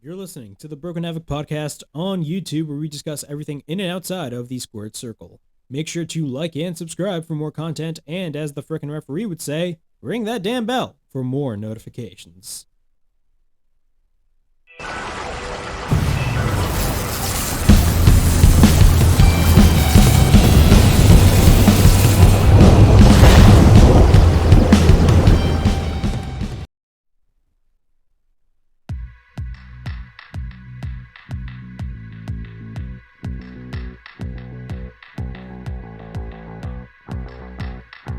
You're listening to the Broken Havoc podcast on YouTube, where we discuss everything in and outside of the squared circle. Make sure to like and subscribe for more content, and as the frickin' referee would say, ring that damn bell for more notifications.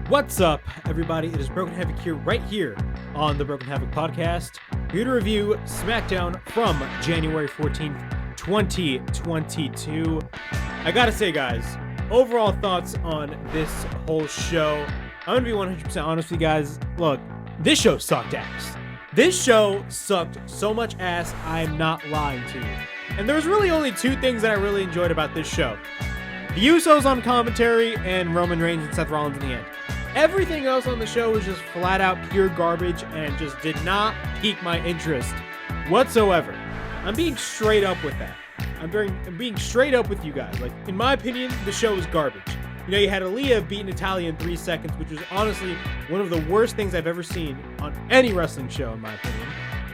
What's up, everybody? It is Broken Havoc here on the Broken Havoc podcast, here to review SmackDown from January 14th, 2022. I gotta say, guys, overall thoughts on this whole show. I'm gonna be 100% honest with you guys. Look, this show sucked ass. This show sucked so much ass, I'm not lying to you. And there's really only two things that I really enjoyed about this show. The Usos on commentary and Roman Reigns and Seth Rollins in the end. Everything else on the show was just flat out pure garbage and just did not pique my interest whatsoever. I'm being straight up with that. I'm being straight up with you guys. Like, in my opinion, the show was garbage. You know, you had Aliyah beat Natalya in 3 seconds, which was honestly one of the worst things I've ever seen on any wrestling show, in my opinion.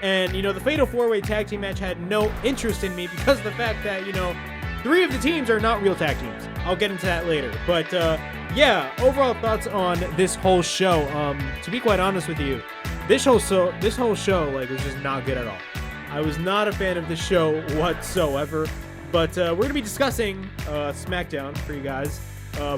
And, you know, the Fatal 4-Way Tag Team match had no interest in me because of the fact that, you know, 3 of the teams are not real tag teams. I'll get into that later. But, yeah, overall thoughts on this whole show. To be quite honest with you, this whole show like was just not good at all. I was not a fan of the show whatsoever. But we're gonna be discussing SmackDown for you guys.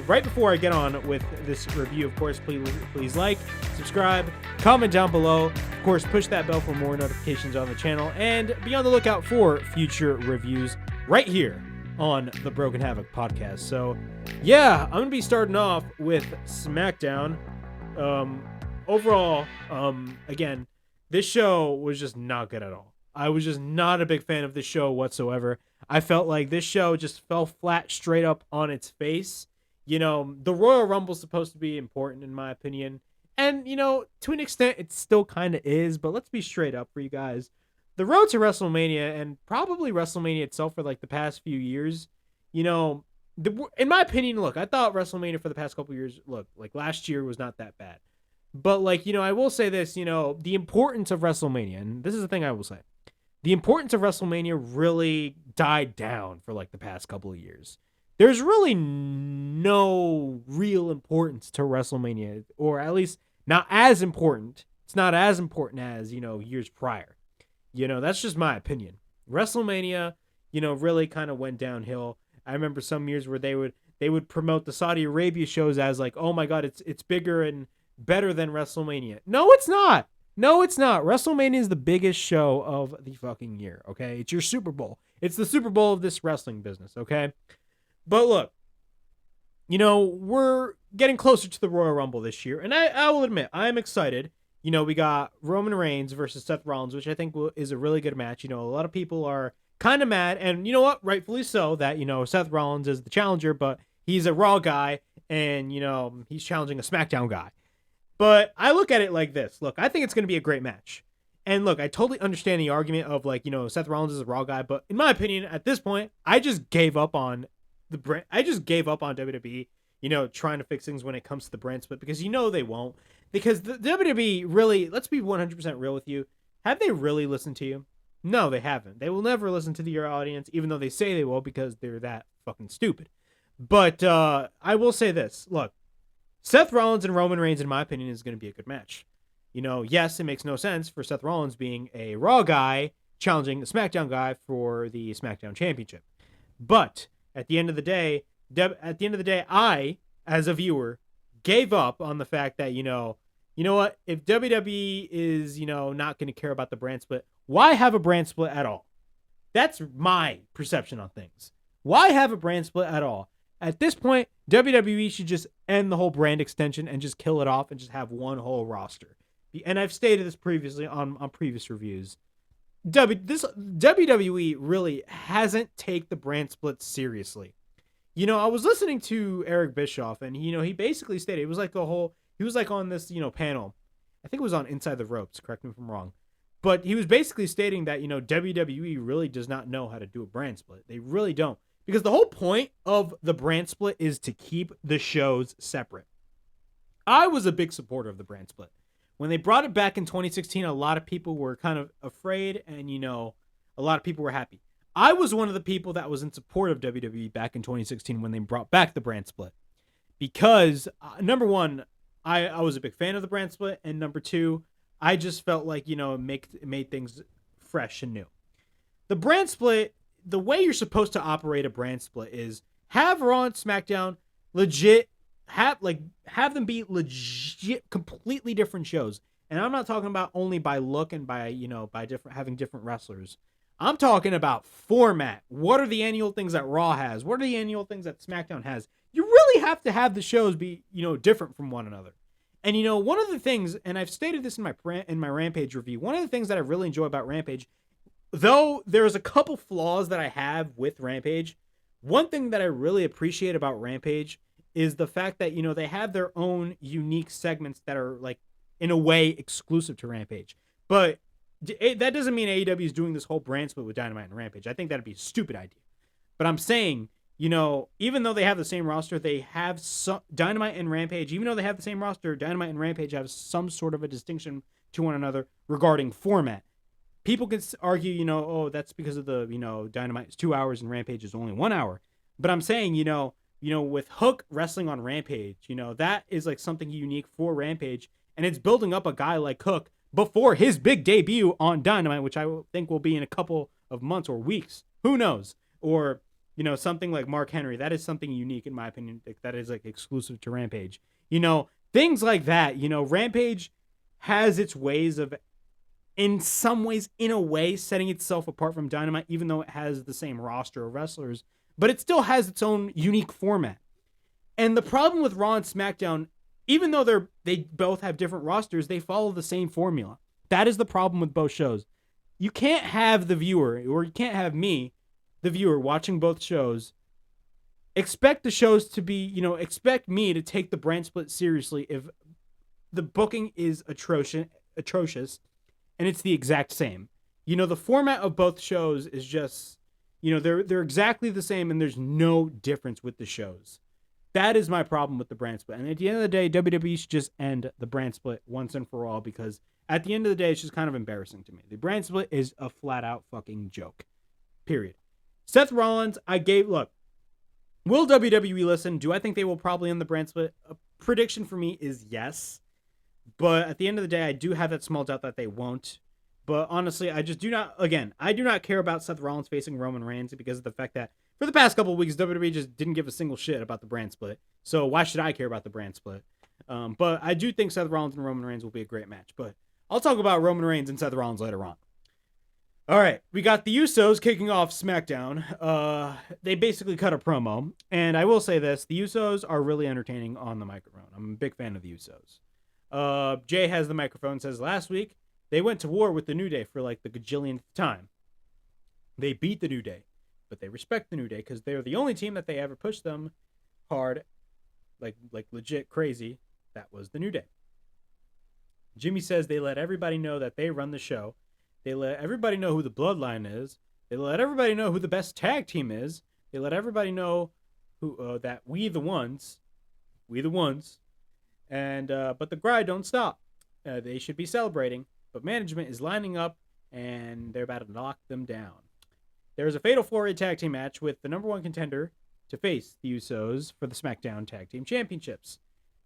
Right before I get on with this review, of course, please like, subscribe, comment down below. Of course, push that bell for more notifications on the channel, and be on the lookout for future reviews right here on the Broken Havoc podcast. So yeah, I'm gonna be starting off with SmackDown. Overall, again, this show was just not good at all. I was just not a big fan of this show whatsoever. I felt like this show just fell flat straight up on its face. You know, the Royal Rumble's supposed to be important in my opinion, and you know, to an extent it still kind of is, but let's be straight up for you guys. The road to WrestleMania, and probably WrestleMania itself for like the past few years, you know, in my opinion, look, I thought WrestleMania for the past couple years, look, like last year was not that bad. But like, you know, I will say this, you know, the importance of WrestleMania, and this is the thing I will say, the importance of WrestleMania really died down for like the past couple of years. There's really no real importance to WrestleMania, or at least not as important. It's not as important as, you know, years prior. You know, that's just my opinion. WrestleMania, you know, really kind of went downhill. I remember some years where they would promote the Saudi Arabia shows as like, oh my God, it's bigger and better than WrestleMania. No, it's not. No, it's not. WrestleMania is the biggest show of the fucking year, okay? It's your Super Bowl. It's the Super Bowl of this wrestling business, okay? But look, you know, we're getting closer to the Royal Rumble this year, and I will admit, I'm excited. You know, we got Roman Reigns versus Seth Rollins, which I think is a really good match. You know, a lot of people are kind of mad, and you know what? Rightfully so, that, you know, Seth Rollins is the challenger, but he's a Raw guy, and, you know, he's challenging a SmackDown guy. But I look at it like this. Look, I think it's going to be a great match. And look, I totally understand the argument of, like, you know, Seth Rollins is a Raw guy, but in my opinion, at this point, I just gave up on the brand. I just gave up on WWE, you know, trying to fix things when it comes to the brand split, because you know they won't. Because the WWE really, let's be 100% real with you, have they really listened to you? No, they haven't. They will never listen to your audience, even though they say they will, because they're that fucking stupid. But I will say this. Look, Seth Rollins and Roman Reigns, in my opinion, is going to be a good match. You know, yes, it makes no sense for Seth Rollins being a Raw guy challenging the SmackDown guy for the SmackDown Championship. But at the end of the day, I, as a viewer, gave up on the fact that, you know what, if WWE is, you know, not going to care about the brand split, why have a brand split at all? That's my perception on things. Why have a brand split at all? At this point, WWE should just end the whole brand extension and just kill it off and just have one whole roster. And I've stated this previously on previous reviews. WWE really hasn't taken the brand split seriously. You know, I was listening to Eric Bischoff, and, you know, he basically stated, he was like on this, you know, panel. I think it was on Inside the Ropes, correct me if I'm wrong. But he was basically stating that, WWE really does not know how to do a brand split. They really don't. Because the whole point of the brand split is to keep the shows separate. I was a big supporter of the brand split. When they brought it back in 2016, a lot of people were kind of afraid, and, a lot of people were happy. I was one of the people that was in support of WWE back in 2016 when they brought back the brand split. Because, number one, I was a big fan of the brand split, and number two, I just felt like, it made things fresh and new. The brand split, the way you're supposed to operate a brand split is have Raw and SmackDown legit, have them be legit, completely different shows. And I'm not talking about only by look and by having different wrestlers. I'm talking about format. What are the annual things that Raw has? What are the annual things that SmackDown has? You really have to have the shows be, different from one another. And, one of the things, and I've stated this in my Rampage review, one of the things that I really enjoy about Rampage, though there's a couple flaws that I have with Rampage, one thing that I really appreciate about Rampage is the fact that, they have their own unique segments that are, like, in a way exclusive to Rampage. But that doesn't mean AEW is doing this whole brand split with Dynamite and Rampage. I think that'd be a stupid idea. But I'm saying, even though they have the same roster, they have Dynamite and Rampage. Even though they have the same roster, Dynamite and Rampage have some sort of a distinction to one another regarding format. People can argue, that's because of the, Dynamite is 2 hours and Rampage is only 1 hour. But I'm saying, with Hook wrestling on Rampage, that is like something unique for Rampage. And it's building up a guy like Hook before his big debut on Dynamite, which I think will be in a couple of months or weeks. Who knows? Or, something like Mark Henry. That is something unique, in my opinion, that is like exclusive to Rampage. Things like that. Rampage has its ways of, in some ways, in a way, setting itself apart from Dynamite, even though it has the same roster of wrestlers. But it still has its own unique format. And the problem with Raw and SmackDown, even though they both have different rosters, they follow the same formula. That is the problem with both shows. You can't have the viewer, or you can't have me, the viewer, watching both shows, expect the shows to be, expect me to take the brand split seriously if the booking is atrocious, and it's the exact same. The format of both shows is just, they're exactly the same, and there's no difference with the shows. That is my problem with the brand split. And at the end of the day, WWE should just end the brand split once and for all, because at the end of the day, it's just kind of embarrassing to me. The brand split is a flat out fucking joke. Period. Seth Rollins, look, will WWE listen? Do I think they will probably end the brand split? A prediction for me is yes. But at the end of the day, I do have that small doubt that they won't. But honestly, I do not care about Seth Rollins facing Roman Reigns because of the fact that for the past couple of weeks, WWE just didn't give a single shit about the brand split. So why should I care about the brand split? But I do think Seth Rollins and Roman Reigns will be a great match. But I'll talk about Roman Reigns and Seth Rollins later on. All right, we got the Usos kicking off SmackDown. They basically cut a promo. And I will say this, the Usos are really entertaining on the microphone. I'm a big fan of the Usos. Jay has the microphone, says last week, they went to war with the New Day for like the gajillionth time. They beat the New Day, but they respect the New Day because they're the only team that they ever pushed them hard, like legit crazy. That was the New Day. Jimmy says they let everybody know that they run the show. They let everybody know who the Bloodline is. They let everybody know who the best tag team is. They let everybody know who that we the ones. And but the grind don't stop. They should be celebrating. But management is lining up, and they're about to knock them down. There's a Fatal 4-Way tag team match with the number one contender to face the Usos for the SmackDown Tag Team Championships.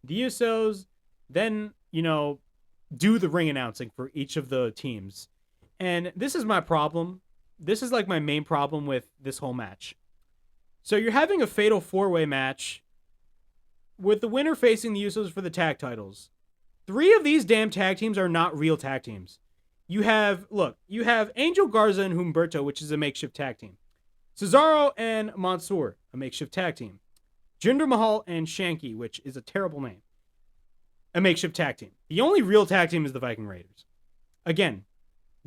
The Usos then, do the ring announcing for each of the teams. And this is my problem. This is like my main problem with this whole match. So you're having a Fatal 4-Way match with the winner facing the Usos for the tag titles. 3 of these damn tag teams are not real tag teams. You have Angel Garza and Humberto, which is a makeshift tag team. Cesaro and Mansoor, a makeshift tag team. Jinder Mahal and Shanky, which is a terrible name, a makeshift tag team. The only real tag team is the Viking Raiders. Again,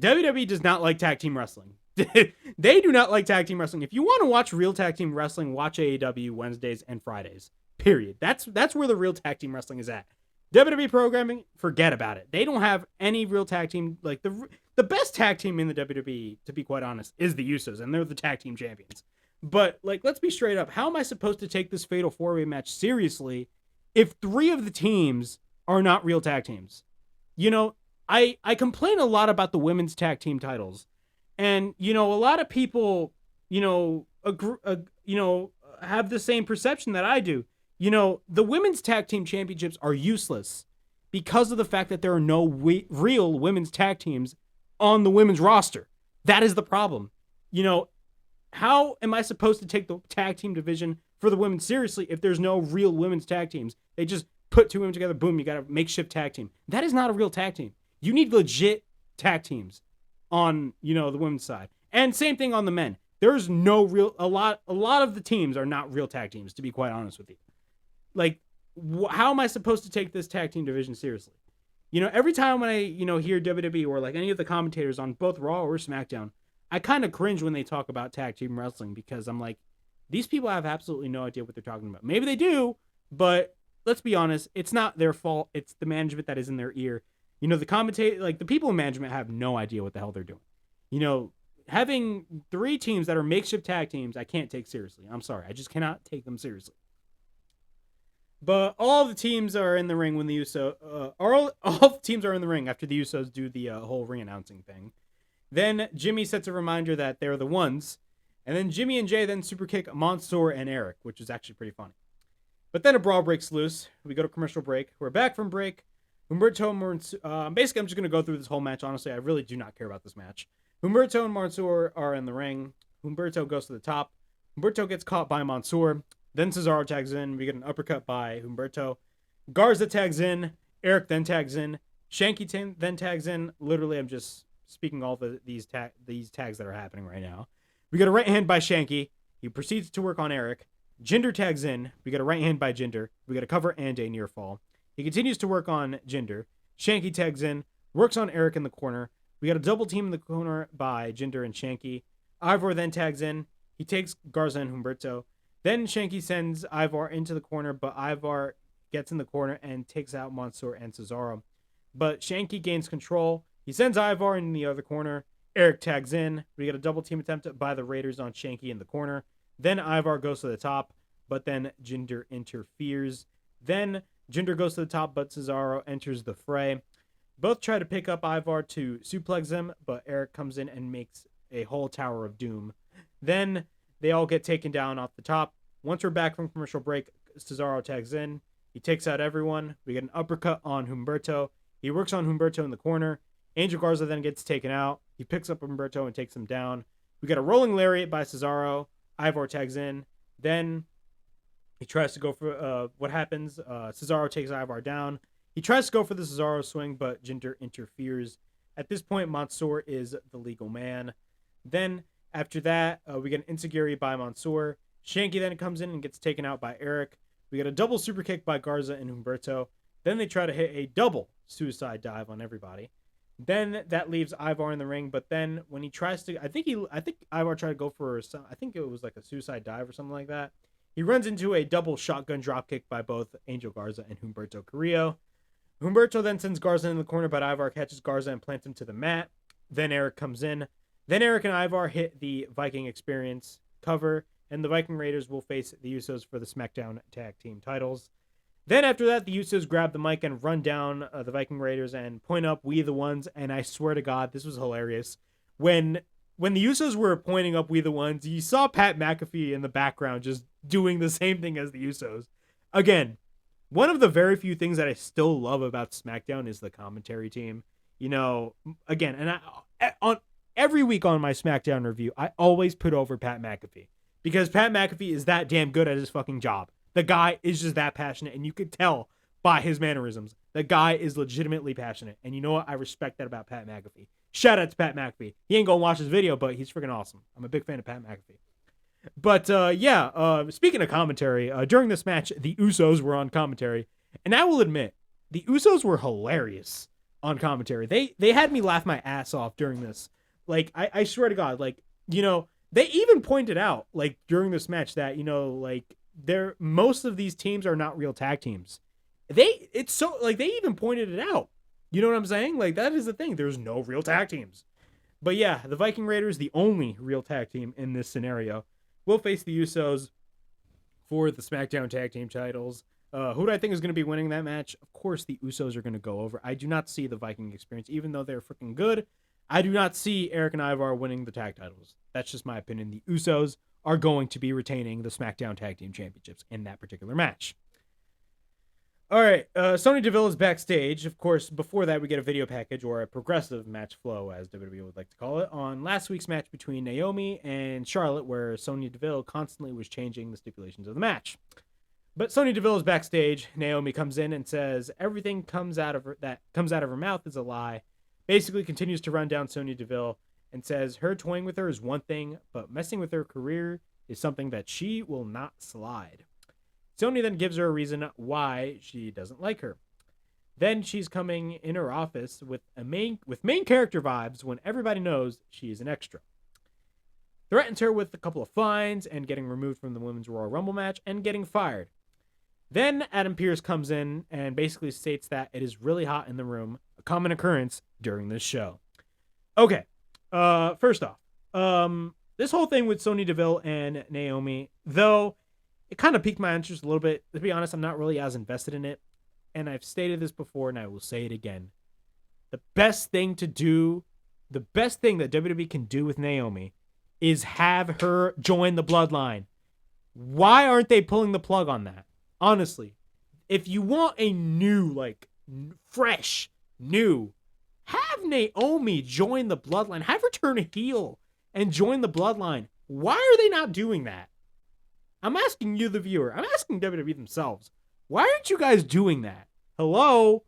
WWE does not like tag team wrestling. They do not like tag team wrestling. If you want to watch real tag team wrestling, watch AEW Wednesdays and Fridays. Period. That's where the real tag team wrestling is at. WWE programming, forget about it. They don't have any real tag team. Like the best tag team in the WWE, to be quite honest, is the Usos, and they're the tag team champions. But like, let's be straight up. How am I supposed to take this Fatal 4-Way match seriously if 3 of the teams are not real tag teams? You know, I complain a lot about the women's tag team titles, and you know, a lot of people, you know, have the same perception that I do. You know, the women's tag team championships are useless because of the fact that there are no real women's tag teams on the women's roster. That is the problem. You know, how am I supposed to take the tag team division for the women seriously if there's no real women's tag teams? They just put 2 women together, boom, you got a makeshift tag team. That is not a real tag team. You need legit tag teams on, you know, the women's side. And same thing on the men. There's no real, a lot of the teams are not real tag teams, to be quite honest with you. Like, how am I supposed to take this tag team division seriously? You know, every time when I, you know, hear WWE or like any of the commentators on both Raw or SmackDown, I kind of cringe when they talk about tag team wrestling because I'm like, these people have absolutely no idea what they're talking about. Maybe they do, but let's be honest, it's not their fault. It's the management that is in their ear. You know, the commentator, like the people in management have no idea what the hell they're doing. You know, having 3 teams that are makeshift tag teams, I can't take seriously. I'm sorry. I just cannot take them seriously. But all the teams are in the ring when the all the teams are in the ring after the Usos do the whole ring announcing thing. Then Jimmy sets a reminder that they're the ones. And then Jimmy and Jay then super kick Mansoor and Eric, which is actually pretty funny. But then a brawl breaks loose. We go to commercial break. We're back from break. Humberto and Mansoor, basically, I'm just going to go through this whole match. Honestly, I really do not care about this match. Humberto and Mansoor are in the ring. Humberto goes to the top. Humberto gets caught by Mansoor. Then Cesaro tags in. We get an uppercut by Humberto. Garza tags in. Eric then tags in. Shanky then tags in. Literally, I'm just speaking all these tags that are happening right now. We get a right hand by Shanky. He proceeds to work on Eric. Jinder tags in. We get a right hand by Jinder. We get a cover and a near fall. He continues to work on Jinder. Shanky tags in. Works on Eric in the corner. We got a double team in the corner by Jinder and Shanky. Ivar then tags in. He takes Garza and Humberto. Then Shanky sends Ivar into the corner, but Ivar gets in the corner and takes out Mansoor and Cesaro. But Shanky gains control. He sends Ivar in the other corner. Eric tags in. We get a double team attempt by the Raiders on Shanky in the corner. Then Ivar goes to the top, but then Jinder interferes. Then Jinder goes to the top, but Cesaro enters the fray. Both try to pick up Ivar to suplex him, but Eric comes in and makes a whole Tower of Doom. Then they all get taken down off the top. Once we're back from commercial break, Cesaro tags in. He takes out everyone. We get an uppercut on Humberto. He works on Humberto in the corner. Angel Garza then gets taken out. He picks up Humberto and takes him down. We get a rolling lariat by Cesaro. Ivar tags in. Then he tries to go for what happens. Cesaro takes Ivar down. He tries to go for the Cesaro swing, but Jinder interferes. At this point, Mansoor is the legal man. Then after that, we get an enziguri by Mansoor. Shanky then comes in and gets taken out by Eric. We get a double super kick by Garza and Humberto. Then they try to hit a double suicide dive on everybody. Then that leaves Ivar in the ring. But then when he tries to, I think Ivar tried to go for I think it was like a suicide dive or something like that. He runs into a double shotgun dropkick by both Angel Garza and Humberto Carrillo. Humberto then sends Garza in the corner, but Ivar catches Garza and plants him to the mat. Then Eric comes in. Then Eric and Ivar hit the Viking Experience cover, and the Viking Raiders will face the Usos for the SmackDown Tag Team titles. Then after that, the Usos grab the mic and run down the Viking Raiders and point up "We the Ones," and I swear to God, this was hilarious. When the Usos were pointing up "We the Ones," you saw Pat McAfee in the background just doing the same thing as the Usos. Again, one of the very few things that I still love about SmackDown is the commentary team. You know, again, and on every week on my SmackDown review, I always put over Pat McAfee because Pat McAfee is that damn good at his fucking job. The guy is just that passionate, and you could tell by his mannerisms. The guy is legitimately passionate, and you know what? I respect that about Pat McAfee. Shout out to Pat McAfee. He ain't gonna watch this video, but he's freaking awesome. I'm a big fan of Pat McAfee. But speaking of commentary, during this match, the Usos were on commentary, and I will admit, the Usos were hilarious on commentary. They had me laugh my ass off during this. Like, I swear to God, like, you know, they even pointed out, like, during this match that, you know, like, most of these teams are not real tag teams. It's so, like, they even pointed it out. You know what I'm saying? Like, that is the thing. There's no real tag teams. But yeah, the Viking Raiders, the only real tag team in this scenario, will face the Usos for the SmackDown tag team titles. Who do I think is going to be winning that match? Of course, the Usos are going to go over. I do not see the Viking Experience, even though they're freaking good. I do not see Eric and Ivar winning the tag titles. That's just my opinion. The Usos are going to be retaining the SmackDown tag team championships in that particular match. All right, Sonya Deville is backstage. Of course, before that, we get a video package, or a progressive match flow, as WWE would like to call it, on last week's match between Naomi and Charlotte, where Sonya Deville constantly was changing the stipulations of the match. But Sonya Deville is backstage. Naomi comes in and says everything comes out of her mouth is a lie. Basically, continues to run down Sonya Deville and says her toying with her is one thing, but messing with her career is something that she will not slide. Sonya then gives her a reason why she doesn't like her. Then she's coming in her office with main character vibes when everybody knows she is an extra. Threatens her with a couple of fines and getting removed from the Women's Royal Rumble match and getting fired. Then Adam Pearce comes in and basically states that it is really hot in the room, a common occurrence during this show. Okay, first off, this whole thing with Sonya Deville and Naomi, though it kind of piqued my interest a little bit. To be honest, I'm not really as invested in it. And I've stated this before, and I will say it again. The best thing that WWE can do with Naomi is have her join the bloodline. Why aren't they pulling the plug on that? Honestly, if you want a new, fresh, new, have Naomi join the bloodline. Have her turn a heel and join the bloodline. Why are they not doing that? I'm asking you, the viewer. I'm asking WWE themselves. Why aren't you guys doing that? Hello?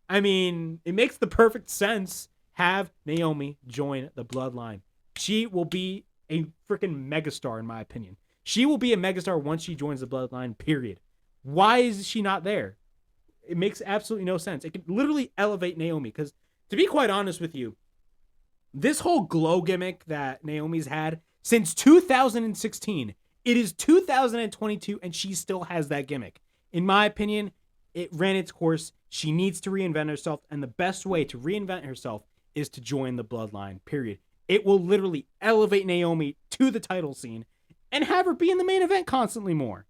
I mean, it makes the perfect sense. Have Naomi join the bloodline. She will be a freaking megastar, in my opinion. She will be a megastar once she joins the bloodline, period. Why is she not there? It makes absolutely no sense. It could literally elevate Naomi, because to be quite honest with you, this whole glow gimmick that Naomi's had since 2016, it is 2022, and she still has that gimmick. In my opinion, it ran its course. She needs to reinvent herself, and the best way to reinvent herself is to join the bloodline, period. It will literally elevate Naomi to the title scene and have her be in the main event constantly more.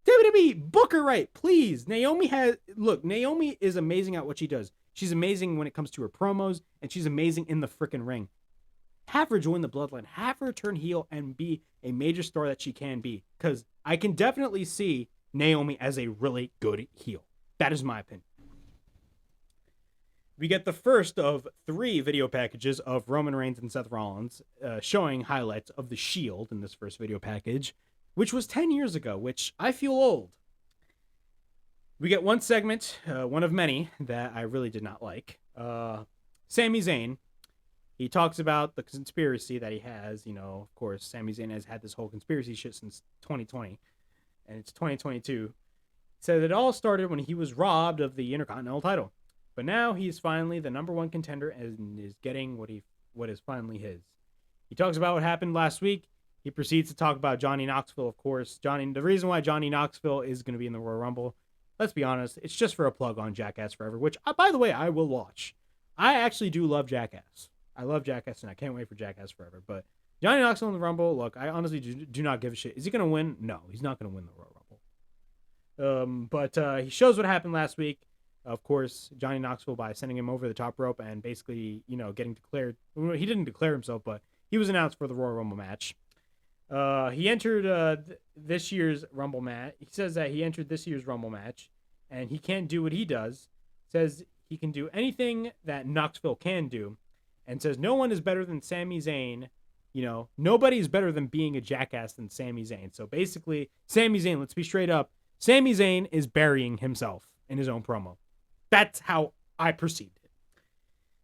WWE, book her right, please. Naomi is amazing at what she does. She's amazing when it comes to her promos, and she's amazing in the freaking ring. Have her join the bloodline. Have her turn heel and be a major star that she can be. Because I can definitely see Naomi as a really good heel. That is my opinion. We get the first of 3 video packages of Roman Reigns and Seth Rollins, showing highlights of the Shield in this first video package, which was 10 years ago, which I feel old. We get one segment, one of many, that I really did not like. Sami Zayn. He talks about the conspiracy that he has. You know, of course, Sami Zayn has had this whole conspiracy shit since 2020, and it's 2022. He said it all started when he was robbed of the Intercontinental title, but now he's finally the number 1 contender and is getting what is finally his. He talks about what happened last week. He proceeds to talk about Johnny Knoxville, of course. The reason why Johnny Knoxville is going to be in the Royal Rumble, let's be honest, it's just for a plug on Jackass Forever, which, by the way, I will watch. I actually do love Jackass. I love Jackass, and I can't wait for Jackass Forever. But Johnny Knoxville in the Rumble, look, I honestly do not give a shit. Is he going to win? No, he's not going to win the Royal Rumble. But he shows what happened last week. Of course, Johnny Knoxville, by sending him over the top rope and basically, getting declared. He didn't declare himself, but he was announced for the Royal Rumble match. He entered this year's Rumble match. He says that he entered this year's Rumble match, and he can't do what he does. Says he can do anything that Knoxville can do. And says no one is better than Sami Zayn. Nobody is better than being a jackass than Sami Zayn. So basically, Sami Zayn, let's be straight up, Sami Zayn is burying himself in his own promo. That's how I perceived it.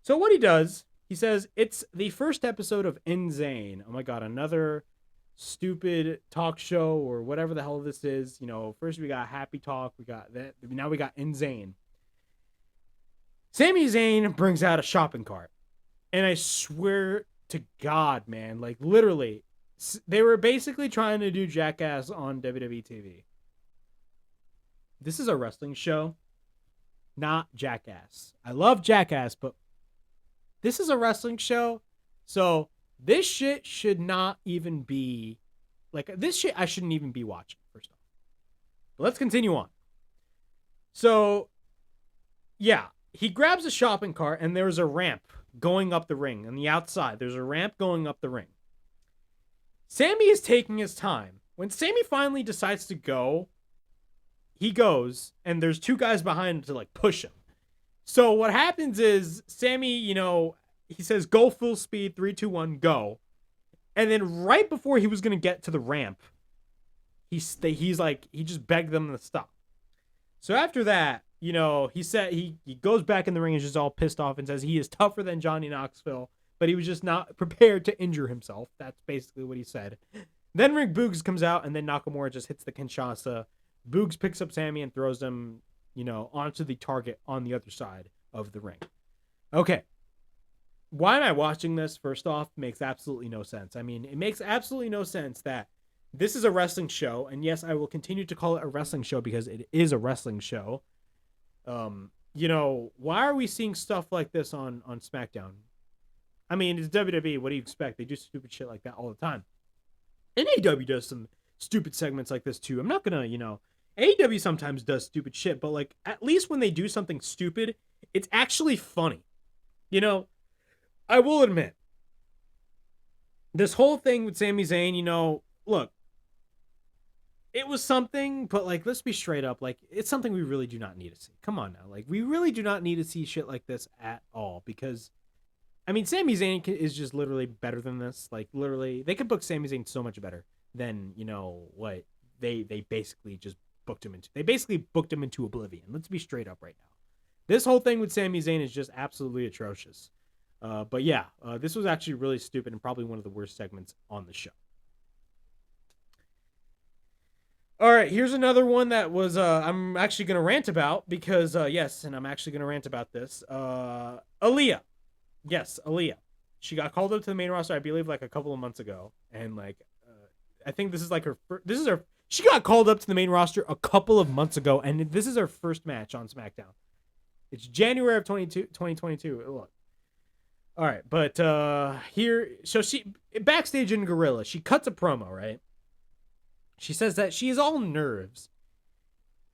So what he does, he says, it's the first episode of Zayn. Oh my God, another stupid talk show or whatever the hell this is. First we got Happy Talk, we got that. Now we got Zayn. Sami Zayn brings out a shopping cart. And I swear to God, man, literally, they were basically trying to do Jackass on WWE TV. this is a wrestling show, not Jackass. I love Jackass, but this is a wrestling show. So this shit should not even be like this shit. I shouldn't even be watching, first off. But let's continue on. So, yeah, he grabs a shopping cart and there's a ramp going up the ring. On the outside, there's a ramp going up the ring. Sami is taking his time. When Sami finally decides to go, he goes, and there's two guys behind him to, like, push him. So what happens is Sami, he says, go full speed, 3, 2, 1, go. And then right before he was going to get to the ramp, he just begged them to stop. So after that, he said he goes back in the ring and is just all pissed off and says he is tougher than Johnny Knoxville, but he was just not prepared to injure himself. That's basically what he said. Then Rick Boogs comes out, and then Nakamura just hits the Kinshasa. Boogs picks up Sami and throws him, onto the target on the other side of the ring. Okay. Why am I watching this? First off, makes absolutely no sense. I mean, it makes absolutely no sense that this is a wrestling show, and yes, I will continue to call it a wrestling show because it is a wrestling show. Why are we seeing stuff like this on SmackDown? I mean, it's WWE. What do you expect? They do stupid shit like that all the time. And AEW does some stupid segments like this too. I'm not gonna, AEW sometimes does stupid shit, but like at least when they do something stupid, it's actually funny. I will admit, this whole thing with Sami Zayn, look, it was something, but like, let's be straight up. Like, it's something we really do not need to see. Come on now. Like, we really do not need to see shit like this at all because, I mean, Sami Zayn is just literally better than this. Like, literally, they could book Sami Zayn so much better than, what they basically just booked him into. They basically booked him into oblivion. Let's be straight up right now. This whole thing with Sami Zayn is just absolutely atrocious. But yeah, this was actually really stupid and probably one of the worst segments on the show. All right, here's another one that was I'm actually going to rant about because, yes, and I'm actually going to rant about this. Aliyah. Yes, Aliyah. She got called up to the main roster, I believe, like a couple of months ago. And, like, I think this is like she got called up to the main roster a couple of months ago, and this is her first match on SmackDown. It's January of 2022. Look. All right, but so she backstage in Gorilla, she cuts a promo, right? She says that she is all nerves.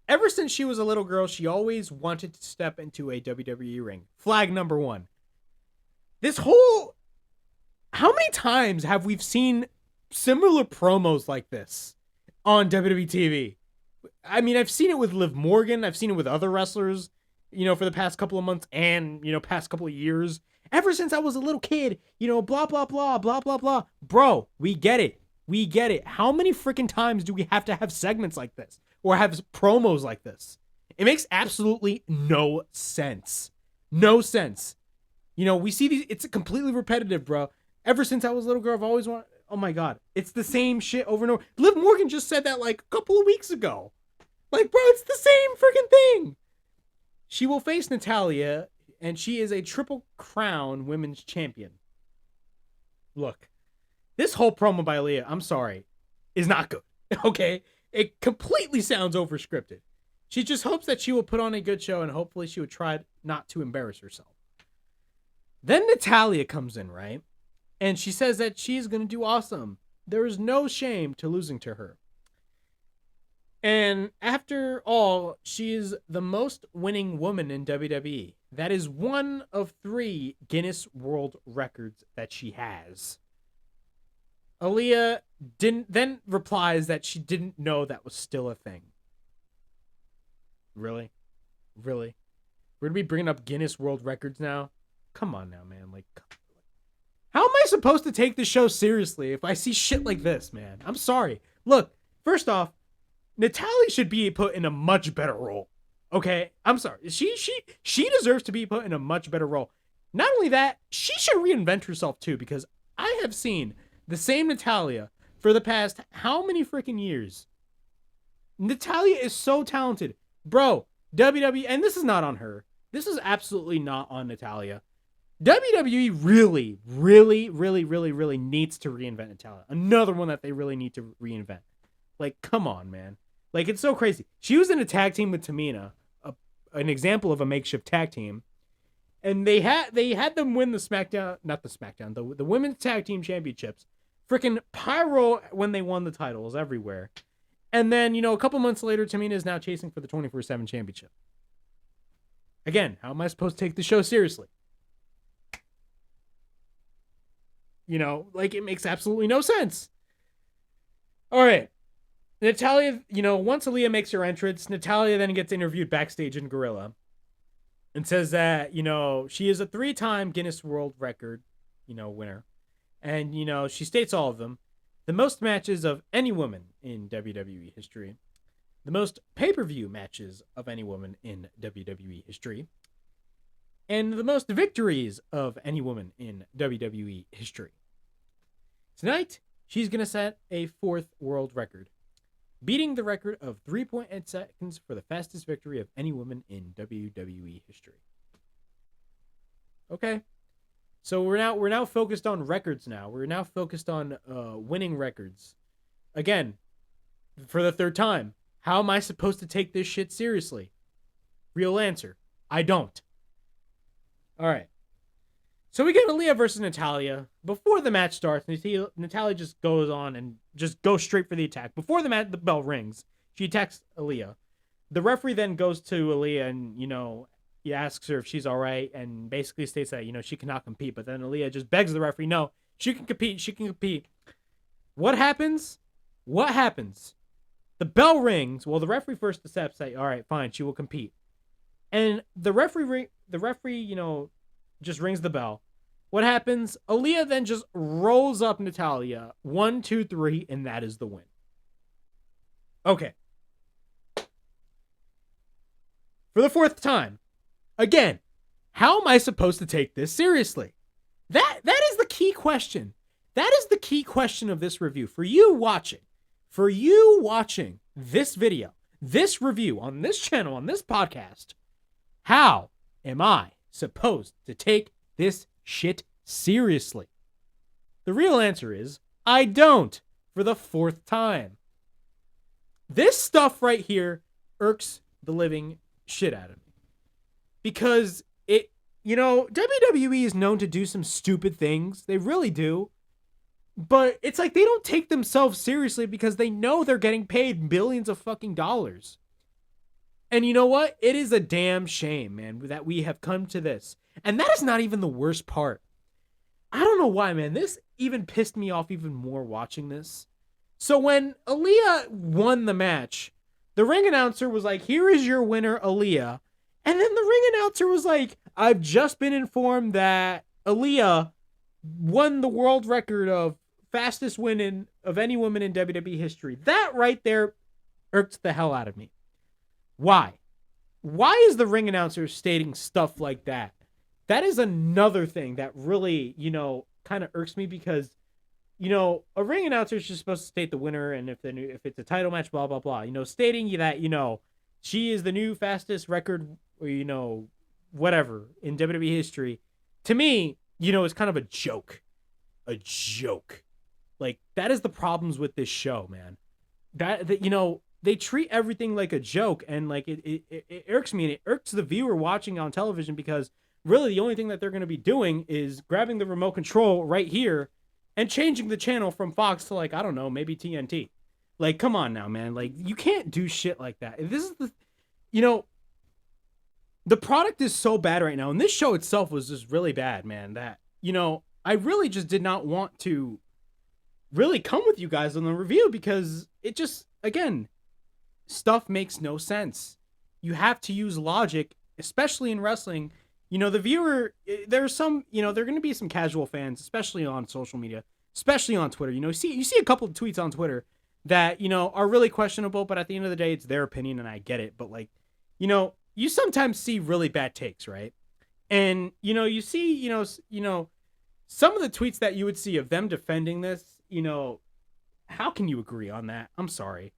Ever since she was a little girl, she always wanted to step into a WWE ring. Flag number 1. How many times have we seen similar promos like this on WWE TV? I mean, I've seen it with Liv Morgan. I've seen it with other wrestlers, for the past couple of months and, past couple of years. Ever since I was a little kid, blah, blah, blah, blah, blah, blah. Bro, we get it. We get it. How many freaking times do we have to have segments like this or have promos like this? It makes absolutely no sense. No sense. We see these. It's completely repetitive, bro. Ever since I was a little girl, I've always wanted. Oh my God. It's the same shit over and over. Liv Morgan just said that like a couple of weeks ago. Like, bro, it's the same freaking thing. She will face Natalya, and she is a Triple Crown Women's Champion. Look, this whole promo by Aliyah, I'm sorry, is not good. Okay? It completely sounds overscripted. She just hopes that she will put on a good show, and hopefully she would try not to embarrass herself. Then Natalya comes in, right? And she says that she's going to do awesome. There is no shame to losing to her. And after all, she is the most winning woman in WWE. That is one of 3 Guinness World Records that she has. Aliyah then replies that she didn't know that was still a thing. Really? Really? We're going to be bringing up Guinness World Records now? Come on now, man. Like, how am I supposed to take this show seriously if I see shit like this, man? I'm sorry. Look, first off, Natalya should be put in a much better role. Okay? I'm sorry. She deserves to be put in a much better role. Not only that, she should reinvent herself too, because I have seen the same Natalya for the past how many freaking years? Natalya is so talented. Bro, WWE, and this is not on her. This is absolutely not on Natalya. WWE really, really, really, really, really needs to reinvent Natalya. Another one that they really need to reinvent. Like, come on, man. Like, it's so crazy. She was in a tag team with Tamina, an example of a makeshift tag team, and they had them win the SmackDown, not the SmackDown, the women's tag team championships. Freaking pyro when they won the titles everywhere. And then, a couple months later, Tamina is now chasing for the 24/7 championship. Again, how am I supposed to take the show seriously? Like, it makes absolutely no sense. All right. Natalya, once Aliyah makes her entrance, Natalya then gets interviewed backstage in Gorilla and says that, she is a 3-time Guinness World Record, winner. And, she states all of them. The most matches of any woman in WWE history. The most pay-per-view matches of any woman in WWE history. And the most victories of any woman in WWE history. Tonight, she's going to set a 4th world record, beating the record of 3.8 seconds for the fastest victory of any woman in WWE history. Okay. So we're now focused on records now. We're now focused on winning records. Again, for the 3rd time, how am I supposed to take this shit seriously? Real answer, I don't. All right. So we get Aliyah versus Natalya. Before the match starts, Natalya just goes on and just goes straight for the attack. Before the bell rings, she attacks Aliyah. The referee then goes to Aliyah and, he asks her if she's all right and basically states that, she cannot compete. But then Aliyah just begs the referee, no, she can compete. What happens? The bell rings. Well, the referee first accepts that, all right, fine, she will compete. And the referee, just rings the bell. What happens? Aliyah then just rolls up Natalya. 1, 2, 3, and that is the win. Okay. For the 4th time. Again, how am I supposed to take this seriously? That is the key question. That is the key question of this review. For you watching this video, this review on this channel, on this podcast, how am I supposed to take this shit seriously? The real answer is, I don't, for the 4th time. This stuff right here irks the living shit out of me. Because WWE is known to do some stupid things. They really do. But it's like they don't take themselves seriously because they know they're getting paid billions of fucking dollars. And you know what? It is a damn shame, man, that we have come to this. And that is not even the worst part. I don't know why, man. This even pissed me off even more watching this. So when Aliyah won the match, the ring announcer was like, here is your winner, Aliyah. And then the ring announcer was like, I've just been informed that Aliyah won the world record of fastest win of any woman in WWE history. That right there irked the hell out of me. Why? Why is the ring announcer stating stuff like that? That is another thing that really, kind of irks me because, a ring announcer is just supposed to state the winner and if it's a title match, blah, blah, blah. Stating that, she is the new fastest record, or, whatever in WWE history. To me, it's kind of a joke. A joke. Like, that is the problems with this show, man. That they treat everything like a joke, and like it irks me, and it irks the viewer watching on television because really the only thing that they're going to be doing is grabbing the remote control right here and changing the channel from Fox to, like, I don't know, maybe TNT. Like, come on now, man. Like, you can't do shit like that. This is the product is so bad right now, and this show itself was just really bad, man, that, I really just did not want to really come with you guys on the review because it just, again, stuff makes no sense. You have to use logic, especially in wrestling. The viewer, there's some, there are going to be some casual fans, especially on social media, especially on Twitter. You see a couple of tweets on Twitter that, are really questionable, but at the end of the day, it's their opinion and I get it. But like, you sometimes see really bad takes, right? And, you see, some of the tweets that you would see of them defending this, how can you agree on that? I'm sorry.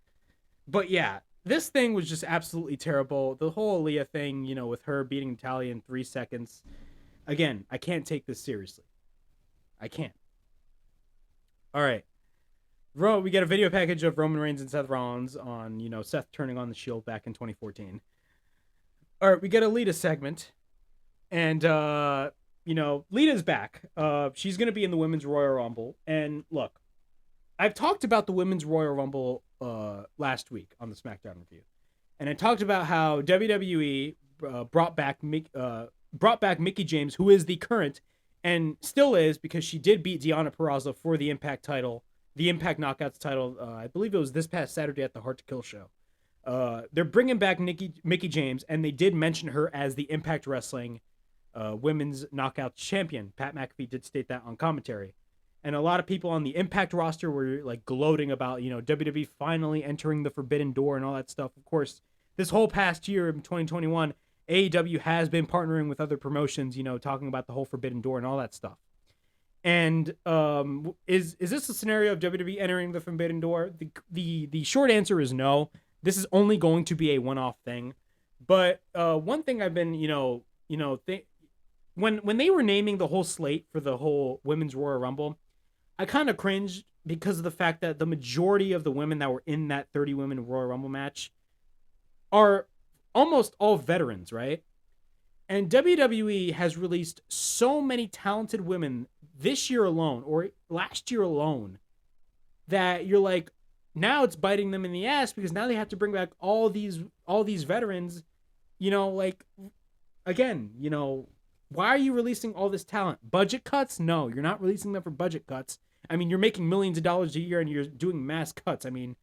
But yeah, this thing was just absolutely terrible. The whole Aliyah thing, with her beating Natalya in 3 seconds. Again, I can't take this seriously. I can't. All right. We get a video package of Roman Reigns and Seth Rollins on, Seth turning on the Shield back in 2014. All right, we get a Lita segment, and Lita's back. She's gonna be in the Women's Royal Rumble, and look, I've talked about the Women's Royal Rumble last week on the SmackDown review, and I talked about how WWE brought back Mickie James, who is the current and still is, because she did beat Deonna Purrazzo for the Impact title, the Impact Knockouts title. I believe it was this past Saturday at the Hard to Kill show. They're bringing back Mickie James, and they did mention her as the Impact Wrestling Women's Knockout Champion. Pat McAfee did state that on commentary. And a lot of people on the Impact roster were like gloating about, WWE finally entering the Forbidden Door and all that stuff. Of course, this whole past year in 2021, AEW has been partnering with other promotions, talking about the whole Forbidden Door and all that stuff. And is this a scenario of WWE entering the Forbidden Door? The short answer is no. This is only going to be a one-off thing. But one thing I've been, when they were naming the whole slate for the whole Women's Royal Rumble, I kind of cringed because of the fact that the majority of the women that were in that 30 women Royal Rumble match are almost all veterans, right? And WWE has released so many talented women this year alone, or last year alone, that you're like, now it's biting them in the ass, because now they have to bring back all these veterans, again, why are you releasing all this talent? Budget cuts? No, you're not releasing them for budget cuts. I mean, you're making millions of dollars a year and you're doing mass cuts. I mean,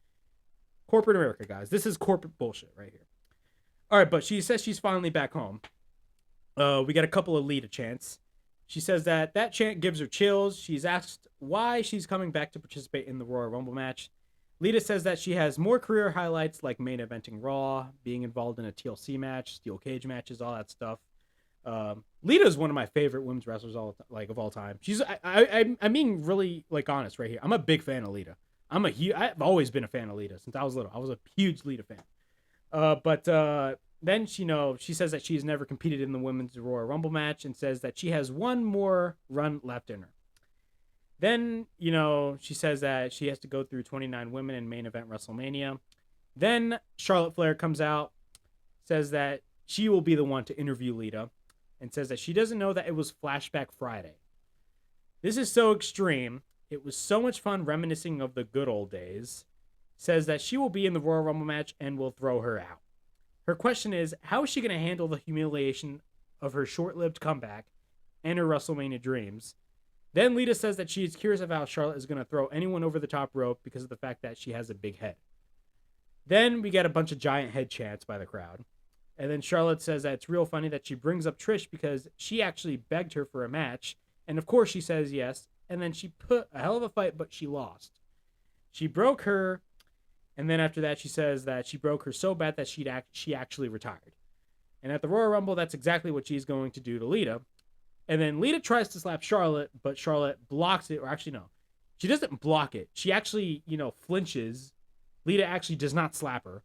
corporate America, guys. This is corporate bullshit right here. All right, but she says she's finally back home. We got a couple of Lita chants. She says that chant gives her chills. She's asked why she's coming back to participate in the Royal Rumble match. Lita says that she has more career highlights, like main eventing Raw, being involved in a TLC match, steel cage matches, all that stuff. Lita is one of my favorite women's wrestlers of all time. She's I'm being really honest right here. I'm a big fan of Lita. I've always been a fan of Lita since I was little. I was a huge Lita fan. But then she says that she's never competed in the Women's Royal Rumble match, and says that she has one more run left in her. Then, she says that she has to go through 29 women in main event WrestleMania. Then Charlotte Flair comes out, says that she will be the one to interview Lita, and says that she doesn't know that it was Flashback Friday. This is so extreme. It was so much fun reminiscing of the good old days. Says that she will be in the Royal Rumble match and will throw her out. Her question is, how is she going to handle the humiliation of her short-lived comeback and her WrestleMania dreams? Then Lita says that she is curious of how Charlotte is going to throw anyone over the top rope because of the fact that she has a big head. Then we get a bunch of giant head chants by the crowd. And then Charlotte says that it's real funny that she brings up Trish because she actually begged her for a match. And of course she says yes. And then she put a hell of a fight, but she lost. She broke her. And then after that, she says that she broke her so bad that she actually retired. And at the Royal Rumble, that's exactly what she's going to do to Lita. And then Lita tries to slap Charlotte, but Charlotte blocks it. Or actually, no. She doesn't block it. She actually, flinches. Lita actually does not slap her.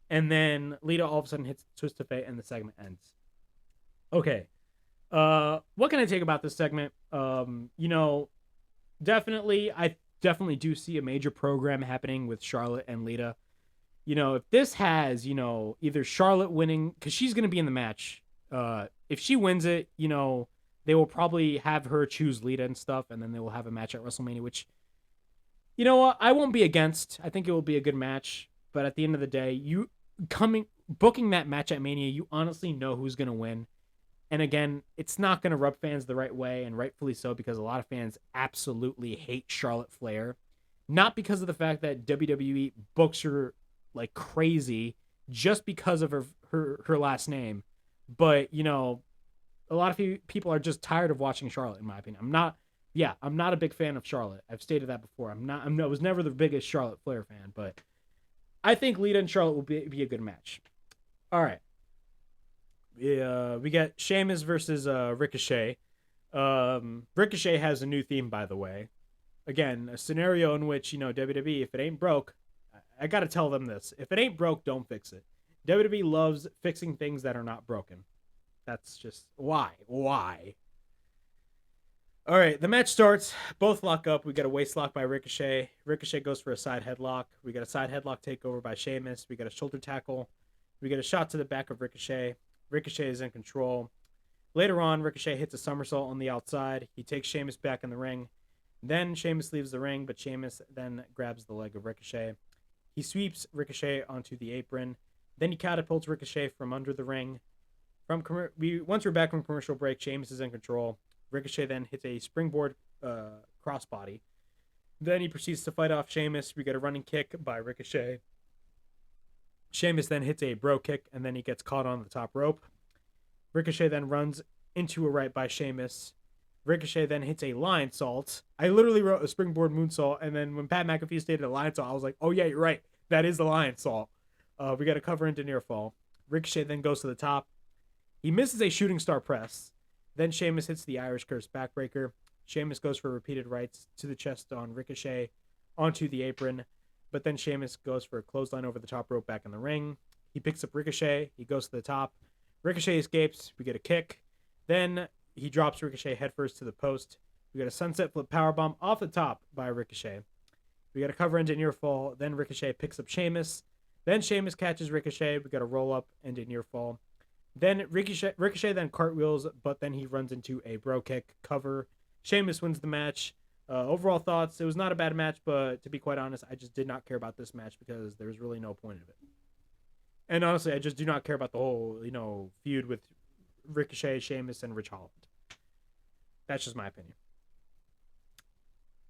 And then Lita all of a sudden hits Twist of Fate and the segment ends. Okay. What can I take about this segment? Definitely, I definitely do see a major program happening with Charlotte and Lita. If this has, either Charlotte winning, because she's going to be in the match. If she wins it, they will probably have her choose Lita and stuff, and then they will have a match at WrestleMania, which, I won't be against. I think it will be a good match. But at the end of the day, booking that match at Mania, you honestly know who's going to win. And again, it's not going to rub fans the right way, and rightfully so, because a lot of fans absolutely hate Charlotte Flair. Not because of the fact that WWE books her like crazy just because of her last name, but a lot of people are just tired of watching Charlotte, in my opinion. I'm not a big fan of Charlotte. I've stated that before. I was never the biggest Charlotte Flair fan, but I think Lita and Charlotte will be a good match. All right. We got Sheamus versus Ricochet. Ricochet has a new theme, by the way. Again, a scenario in which, WWE, if it ain't broke, I got to tell them this. If it ain't broke, don't fix it. WWE loves fixing things that are not broken. That's just why. All right, the match starts. Both lock up. We got a waist lock by Ricochet. Ricochet goes for a side headlock. We got a side headlock takeover by Sheamus. We got a shoulder tackle. We get a shot to the back of Ricochet. Ricochet is in control. Later on, Ricochet hits a somersault on the outside. He takes Sheamus back in the ring. Then Sheamus leaves the ring, but Sheamus then grabs the leg of Ricochet. He sweeps Ricochet onto the apron. Then he catapults Ricochet from under the ring. Once we're back from commercial break, Sheamus is in control. Ricochet then hits a springboard crossbody. Then he proceeds to fight off Sheamus. We get a running kick by Ricochet. Sheamus then hits a bro kick, and then he gets caught on the top rope. Ricochet then runs into a right by Sheamus. Ricochet then hits a lion salt. I literally wrote a springboard moonsault, and then when Pat McAfee stated a lion salt, I was like, oh yeah, you're right. That is the lion salt. We got a cover into near fall. Ricochet then goes to the top. He misses a shooting star press. Then Sheamus hits the Irish Curse backbreaker. Sheamus goes for repeated rights to the chest on Ricochet onto the apron. But then Sheamus goes for a clothesline over the top rope back in the ring. He picks up Ricochet. He goes to the top. Ricochet escapes. We get a kick. Then he drops Ricochet headfirst to the post. We get a sunset flip powerbomb off the top by Ricochet. We got a cover into near fall. Then Ricochet picks up Sheamus. Then Sheamus catches Ricochet. We got a roll up into near fall. Then Ricochet then cartwheels, but then he runs into a bro kick cover. Sheamus wins the match. Overall thoughts, it was not a bad match, but to be quite honest, I just did not care about this match because there was really no point of it. And honestly, I just do not care about the whole, feud with Ricochet, Sheamus, and Rich Holland. That's just my opinion.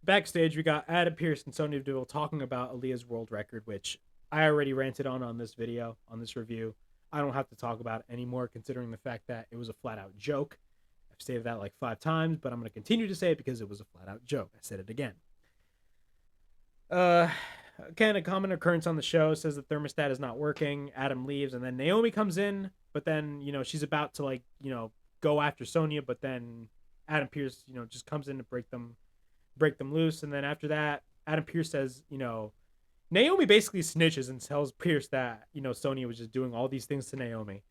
Backstage, we got Adam Pearce and Sonya Deville talking about Aliyah's world record, which I already ranted on this video, on this review. I don't have to talk about it anymore, considering the fact that it was a flat-out joke. I've stated that like 5 times, but I'm going to continue to say it because it was a flat-out joke. I said it again. Again, a common occurrence on the show says the thermostat is not working. Adam leaves, and then Naomi comes in, but then, she's about to, go after Sonya, but then Adam Pearce, just comes in to break them loose. And then after that, Adam Pearce says, Naomi basically snitches and tells Pearce that, Sonya was just doing all these things to Naomi.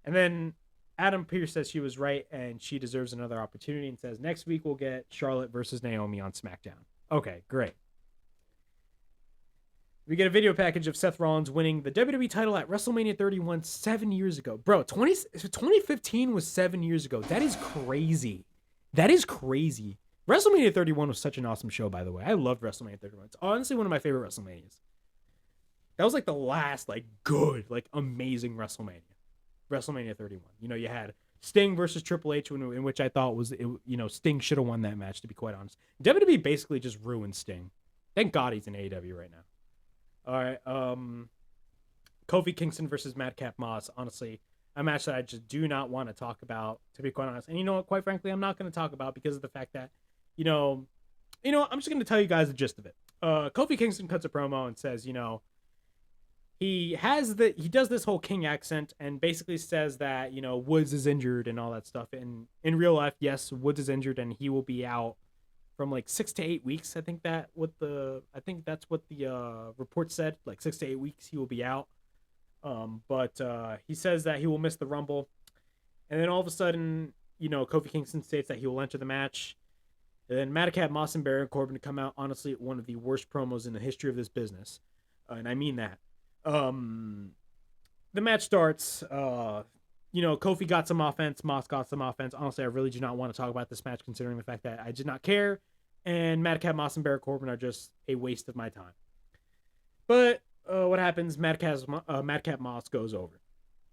And then Adam Pearce says she was right and she deserves another opportunity and says next week we'll get Charlotte versus Naomi on SmackDown. Okay, great. We get a video package of Seth Rollins winning the WWE title at WrestleMania 31 7 years ago. Bro, 2015 was 7 years ago. That is crazy. That is crazy. WrestleMania 31 was such an awesome show, by the way. I loved WrestleMania 31. It's honestly one of my favorite WrestleManias. That was the last, good, amazing WrestleMania. WrestleMania 31. You had Sting versus Triple H, in which I thought Sting should have won that match, to be quite honest. WWE basically just ruined Sting. Thank God he's in AEW right now. All right. Kofi Kingston versus Madcap Moss. Honestly, a match that I just do not want to talk about, to be quite honest. And you know what? Quite frankly, I'm not going to talk about because of the fact that, I'm just going to tell you guys the gist of it. Kofi Kingston cuts a promo and says, he does this whole King accent and basically says that, Woods is injured and all that stuff. And in real life, yes, Woods is injured and he will be out from 6 to 8 weeks. I think that's what the report said. 6 to 8 weeks he will be out. But he says that he will miss the Rumble. And then all of a sudden, Kofi Kingston states that he will enter the match. And then Madcap Moss and Baron Corbin come out, honestly, one of the worst promos in the history of this business. And I mean that. The match starts. Kofi got some offense. Moss got some offense. Honestly, I really do not want to talk about this match, considering the fact that I did not care. And Madcap Moss and Baron Corbin are just a waste of my time. But what happens? Madcap Moss goes over.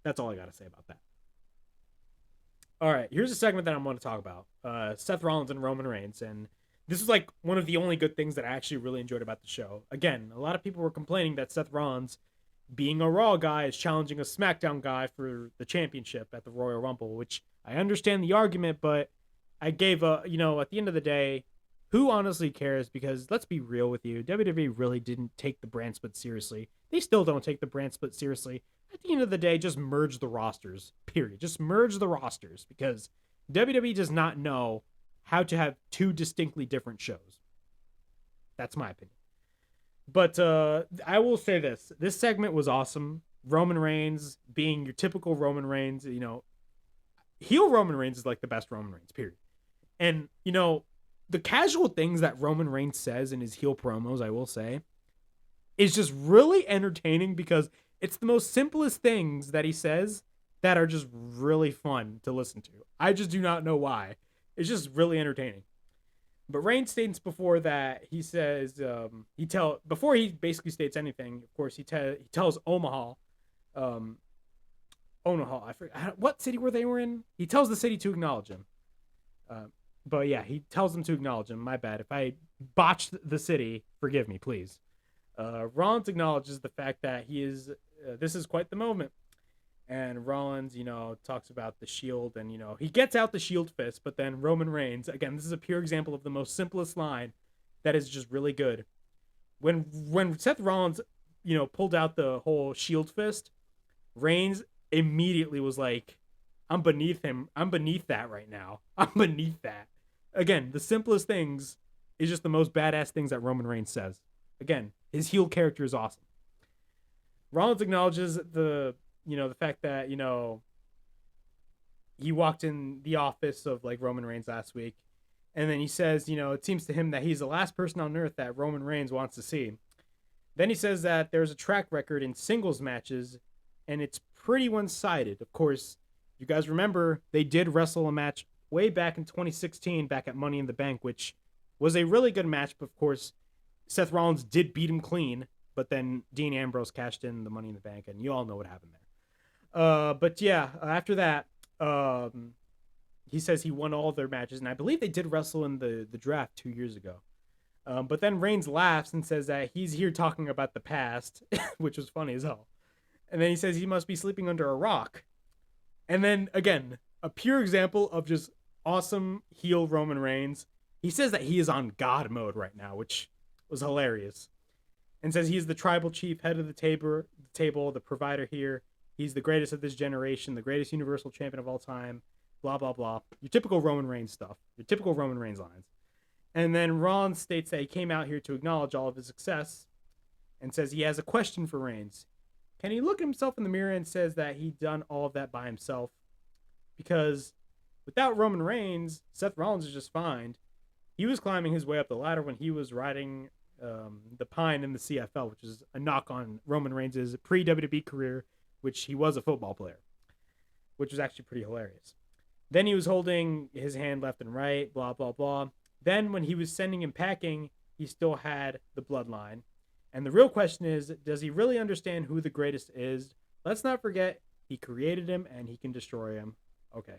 That's all I got to say about that. All right, here's a segment that I'm going to talk about. Seth Rollins and Roman Reigns. And this is one of the only good things that I actually really enjoyed about the show. Again, a lot of people were complaining that Seth Rollins, being a Raw guy, is challenging a SmackDown guy for the championship at the Royal Rumble, which I understand the argument, but I gave at the end of the day, who honestly cares? Because let's be real with you, WWE really didn't take the brand split seriously. They still don't take the brand split seriously. At the end of the day, just merge the rosters, period. Just merge the rosters, because WWE does not know how to have 2 distinctly different shows. That's my opinion. But I will say this. This segment was awesome. Roman Reigns being your typical Roman Reigns, heel Roman Reigns is the best Roman Reigns, period. And, the casual things that Roman Reigns says in his heel promos, I will say, is just really entertaining because it's the most simplest things that he says that are just really fun to listen to. I just do not know why. It's just really entertaining. But Reigns states before that, he says before he basically states anything, of course he tells Omaha, I forget what city were they were in. He tells the city to acknowledge him. But yeah, he tells them to acknowledge him. My bad if I botched the city. Forgive me, please. Rollins acknowledges the fact that he is. This is quite the moment. And Rollins, talks about the Shield, and he gets out the Shield fist, but then Roman Reigns, again, this is a pure example of the most simplest line that is just really good. When Seth Rollins, pulled out the whole Shield fist, Reigns immediately was like, "I'm beneath him. I'm beneath that right now. I'm beneath that." Again, the simplest things is just the most badass things that Roman Reigns says. Again, his heel character is awesome. Rollins acknowledges the fact that, he walked in the office of like Roman Reigns last week. And then he says, it seems to him that he's the last person on earth that Roman Reigns wants to see. Then he says that there's a track record in singles matches and it's pretty one-sided. Of course, you guys remember they did wrestle a match way back in 2016 back at Money in the Bank, which was a really good match. But of course, Seth Rollins did beat him clean, but then Dean Ambrose cashed in the Money in the Bank, and you all know what happened there. But yeah, after that, he says he won all their matches, and I believe they did wrestle in the draft 2 years ago. But then Reigns laughs and says that he's here talking about the past, which was funny as hell. And then he says he must be sleeping under a rock. And then, again, a pure example of just awesome heel Roman Reigns. He says that he is on God mode right now, which was hilarious. And says he's the tribal chief, head of the table, the provider here. He's the greatest of this generation, the greatest universal champion of all time, blah, blah, blah. Your typical Roman Reigns stuff. Your typical Roman Reigns lines. And then Rollins states that he came out here to acknowledge all of his success and says he has a question for Reigns. Can he look himself in the mirror and says that he done all of that by himself? Because without Roman Reigns, Seth Rollins is just fine. He was climbing his way up the ladder when he was riding the pine in the CFL, which is a knock on Roman Reigns' pre-WWE career, which he was a football player, which was actually pretty hilarious. Then he was holding his hand left and right, blah, blah, blah. Then when he was sending him packing, he still had the bloodline. And the real question is, does he really understand who the greatest is? Let's not forget, he created him and he can destroy him. Okay.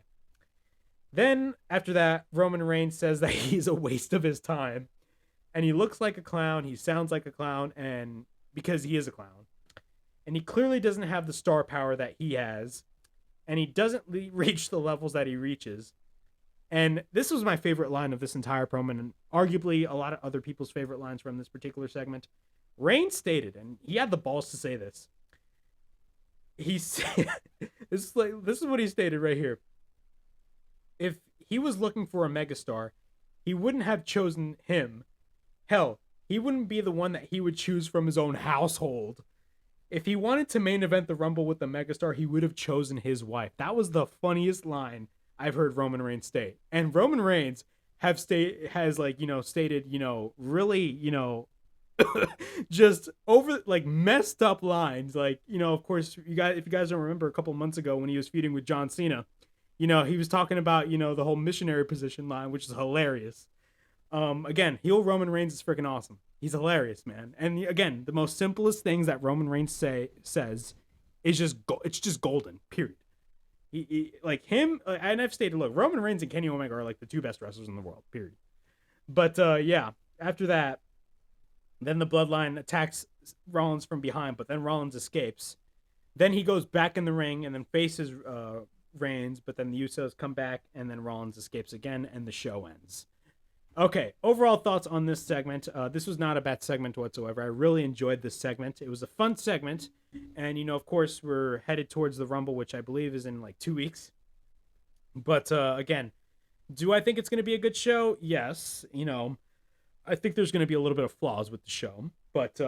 Then, after that, Roman Reigns says that he's a waste of his time. And he looks like a clown, he sounds like a clown, and because he is a clown. And he clearly doesn't have the star power that he has. And he doesn't reach the levels that he reaches. And this was my favorite line of this entire promo, and arguably a lot of other people's favorite lines from this particular segment. Reigns stated, and he had the balls to say this. He said, this is what he stated right here. If he was looking for a megastar, he wouldn't have chosen him. Hell, he wouldn't be the one that he would choose from his own household. If he wanted to main event the Rumble with the megastar, he would have chosen his wife. That was the funniest line I've heard Roman Reigns state. And Roman Reigns stated, really, just over like messed up lines. Like, of course, if you guys don't remember a couple months ago when he was feuding with John Cena, he was talking about, the whole missionary position line, which is hilarious. Again, heel Roman Reigns is freaking awesome. He's hilarious, man. And again, the most simplest things that Roman Reigns says is it's just golden, period. He like him, and I've stated, look, Roman Reigns and Kenny Omega are like the two best wrestlers in the world, period. But yeah, after that, then the Bloodline attacks Rollins from behind, but then Rollins escapes. Then he goes back in the ring and then faces Reigns, but then the Usos come back, and then Rollins escapes again, and the show ends. Okay, overall thoughts on this segment. This was not a bad segment whatsoever. I really enjoyed this segment. It was a fun segment. And, of course, we're headed towards the Rumble, which I believe is in like 2 weeks. But, again, do I think it's going to be a good show? Yes. I think there's going to be a little bit of flaws with the show. But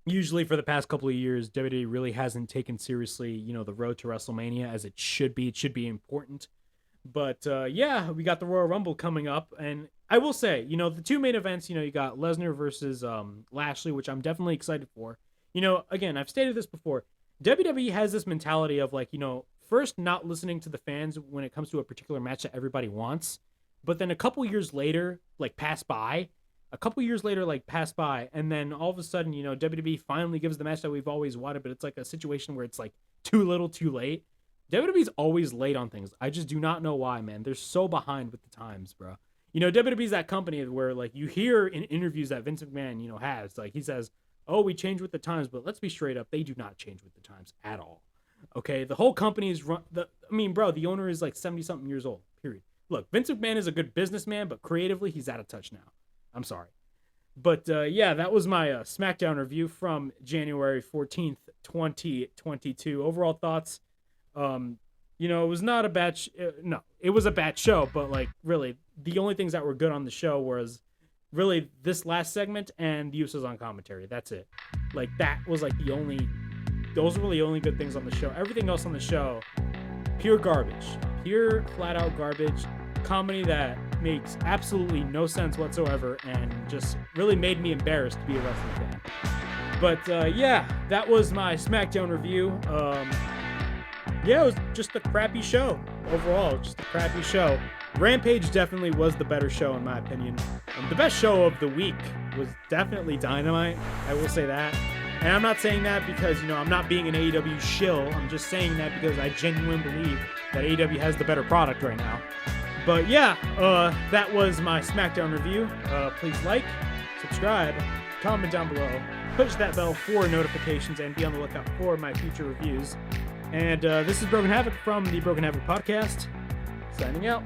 usually for the past couple of years, WWE really hasn't taken seriously, the road to WrestleMania as it should be. It should be important. But, yeah, we got the Royal Rumble coming up, and I will say, the two main events, you got Lesnar versus Lashley, which I'm definitely excited for. Again, I've stated this before. WWE has this mentality of like, first not listening to the fans when it comes to a particular match that everybody wants, but then a couple years later, pass by, and then all of a sudden, WWE finally gives the match that we've always wanted, but it's like a situation where it's like too little, too late. WWE's always late on things. I just do not know why, man. They're so behind with the times, bro. WWE's that company where like you hear in interviews that Vince McMahon, has, like he says, "Oh, we change with the times," but let's be straight up, they do not change with the times at all. Okay, the whole company is the owner is like 70-something years old, period. Look, Vince McMahon is a good businessman, but creatively, he's out of touch now. I'm sorry. But yeah, that was my SmackDown review from January 14th, 2022. Overall thoughts, it was not a bad it was a bad show, but like really the only things that were good on the show was really this last segment and the Usos on commentary. That's it. Like that was like those were the only good things on the show. Everything else on the show, pure garbage, pure flat out garbage, comedy that makes absolutely no sense whatsoever and just really made me embarrassed to be a wrestling fan. But yeah, that was my SmackDown review. Yeah, it was just a crappy show overall, just a crappy show. Rampage definitely was the better show in my opinion. The best show of the week was definitely Dynamite. I will say that. And I'm not saying that because, I'm not being an AEW shill. I'm just saying that because I genuinely believe that AEW has the better product right now. But yeah, that was my SmackDown review. Please like, subscribe, comment down below, push that bell for notifications, and be on the lookout for my future reviews. And this is Broken Havoc from the Broken Havoc Podcast, signing out.